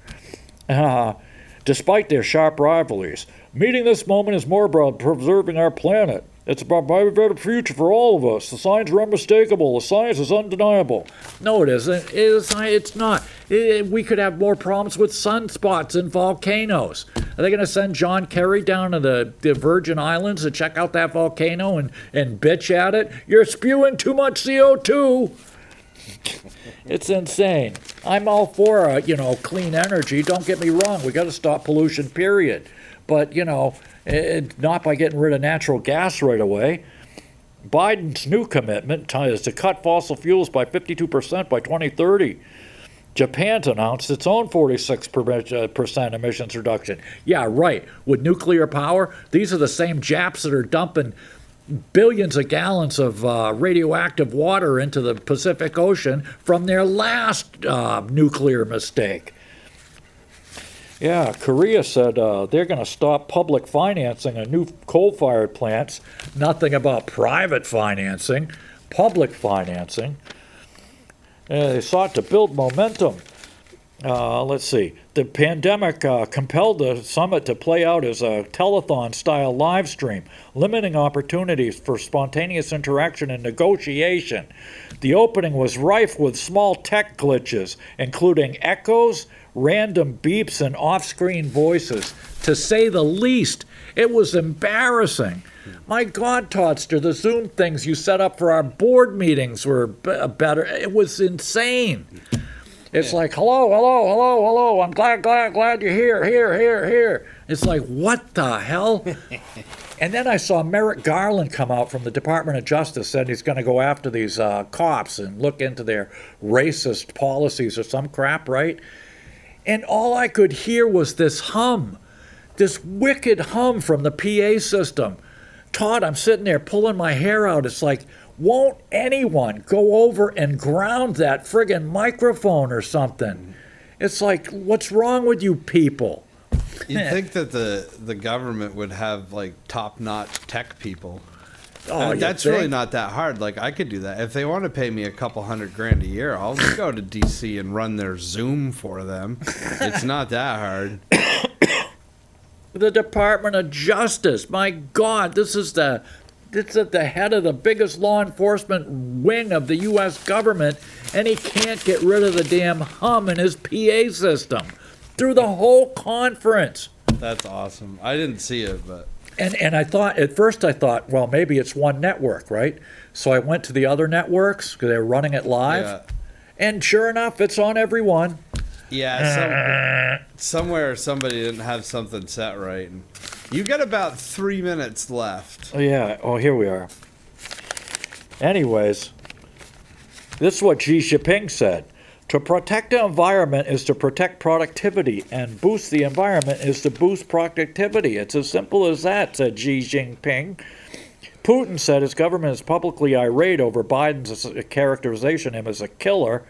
[SPEAKER 5] Despite their sharp rivalries, meeting this moment is more about preserving our planet. It's about a better future for all of us. The signs are unmistakable. The science is undeniable. No, it isn't. It's not. We could have more problems with sunspots and volcanoes. Are they going to send John Kerry down to the Virgin Islands to check out that volcano and bitch at it? You're spewing too much CO2. It's insane. I'm all for, clean energy. Don't get me wrong. We got to stop pollution, period. But, not by getting rid of natural gas right away. Biden's new commitment is to cut fossil fuels by 52% by 2030. Japan's announced its own 46% emissions reduction. Yeah, right. With nuclear power, these are the same Japs that are dumping billions of gallons of radioactive water into the Pacific Ocean from their last nuclear mistake. Yeah, Korea said they're going to stop public financing of new coal-fired plants. Nothing about private financing, public financing. They sought to build momentum. Let's see. The pandemic compelled the summit to play out as a telethon-style live stream, limiting opportunities for spontaneous interaction and negotiation. The opening was rife with small tech glitches, including echoes, random beeps, and off-screen voices. To say the least, it was embarrassing. My God, Toddster, the Zoom things you set up for our board meetings were better. It was insane. It's like, hello. I'm glad you're here. It's like, what the hell? And then I saw Merrick Garland come out from the Department of Justice, said he's going to go after these cops and look into their racist policies or some crap, right? And all I could hear was this hum, this wicked hum from the PA system. Todd, I'm sitting there pulling my hair out. It's like, won't anyone go over and ground that friggin' microphone or something? It's like, what's wrong with you people?
[SPEAKER 6] You'd think that the government would have, like, top-notch tech people.
[SPEAKER 5] Oh,
[SPEAKER 6] that's really not that hard. Like, I could do that. If they want to pay me a couple $100,000 a year, I'll go to D.C. and run their Zoom for them. It's not that hard.
[SPEAKER 5] The Department of Justice. My God, this is at the head of the biggest law enforcement wing of the U.S. government, and he can't get rid of the damn hum in his PA system through the whole conference.
[SPEAKER 6] That's awesome. I didn't see it, but...
[SPEAKER 5] And at first I thought, well, maybe it's one network, right? So I went to the other networks because they're running it live. Yeah. And sure enough, it's on every one.
[SPEAKER 6] Yeah, somewhere somebody didn't have something set right. And you got about 3 minutes left.
[SPEAKER 5] Oh, yeah. Oh, here we are. Anyways, this is what Xi Jinping said. To protect the environment is to protect productivity, and boost the environment is to boost productivity. It's as simple as that, said Xi Jinping. Putin said his government is publicly irate over Biden's characterization of him as a killer,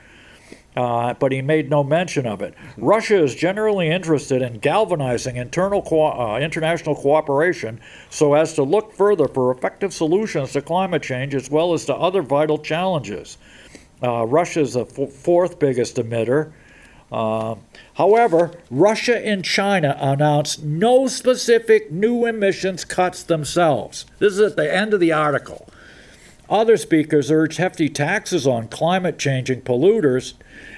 [SPEAKER 5] but he made no mention of it. Russia is generally interested in galvanizing international cooperation so as to look further for effective solutions to climate change as well as to other vital challenges. Russia is the fourth biggest emitter. However, Russia and China announced no specific new emissions cuts themselves. This is at the end of the article. Other speakers urged hefty taxes on climate-changing polluters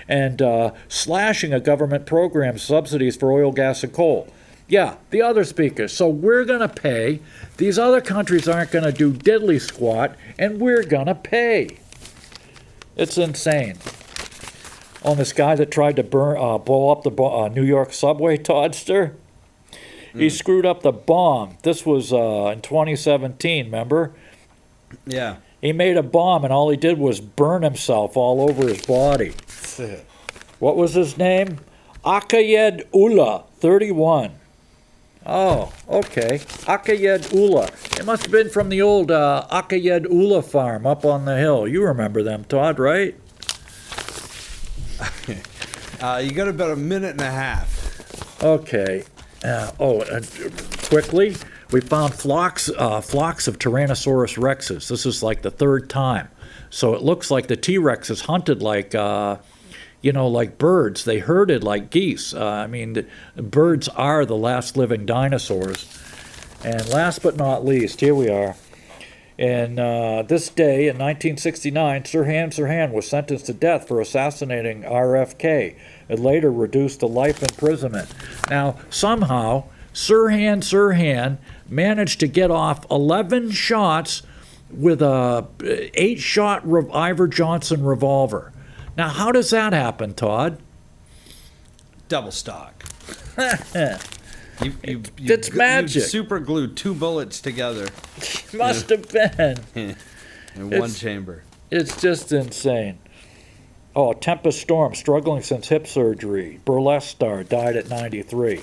[SPEAKER 5] and slashing of government program subsidies for oil, gas, and coal. Yeah, the other speakers. So we're going to pay. These other countries aren't going to do diddly squat, and we're going to pay. It's insane. On this guy that tried to blow up the New York subway, Toddster, he screwed up the bomb. This was in 2017, remember?
[SPEAKER 6] Yeah.
[SPEAKER 5] He made a bomb, and all he did was burn himself all over his body. What was his name? Akayed Ullah, 31. Oh, okay. Akayed Ullah. It must have been from the old Akayed Ullah farm up on the hill. You remember them, Todd, right?
[SPEAKER 6] You got about a minute and a half.
[SPEAKER 5] Okay. Quickly, we found flocks of Tyrannosaurus rexes. This is like the third time. So it looks like the T-Rex is hunted like, like birds. They herded like geese. Birds are the last living dinosaurs. And last but not least, here we are. In this day, in 1969, Sirhan Sirhan was sentenced to death for assassinating RFK. It later reduced to life imprisonment. Now, somehow, Sirhan managed to get off 11 shots with a 8-shot Iver Johnson revolver. Now, how does that happen, Todd?
[SPEAKER 6] Double stock.
[SPEAKER 5] It's magic.
[SPEAKER 6] You super glued 2 bullets together.
[SPEAKER 5] Must have been.
[SPEAKER 6] In one chamber.
[SPEAKER 5] It's just insane. Oh, Tempest Storm, struggling since hip surgery. Burlesque star, died at 93.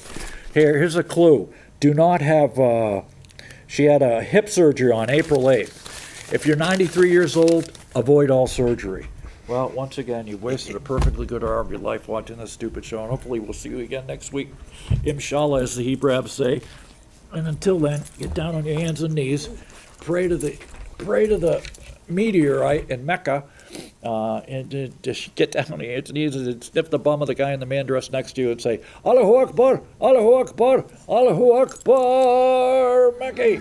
[SPEAKER 5] Here's a clue. Do not have, she had a hip surgery on April 8th. If you're 93 years old, avoid all surgery. Well, once again, you've wasted a perfectly good hour of your life watching this stupid show, and hopefully we'll see you again next week. Inshallah, as the Hebrews say. And until then, get down on your hands and knees, pray to the meteorite in Mecca, and just get down on your hands and knees and sniff the bum of the guy in the man dressed next to you and say, Allahu Akbar, Allahu Akbar, Allahu Akbar, Mecca.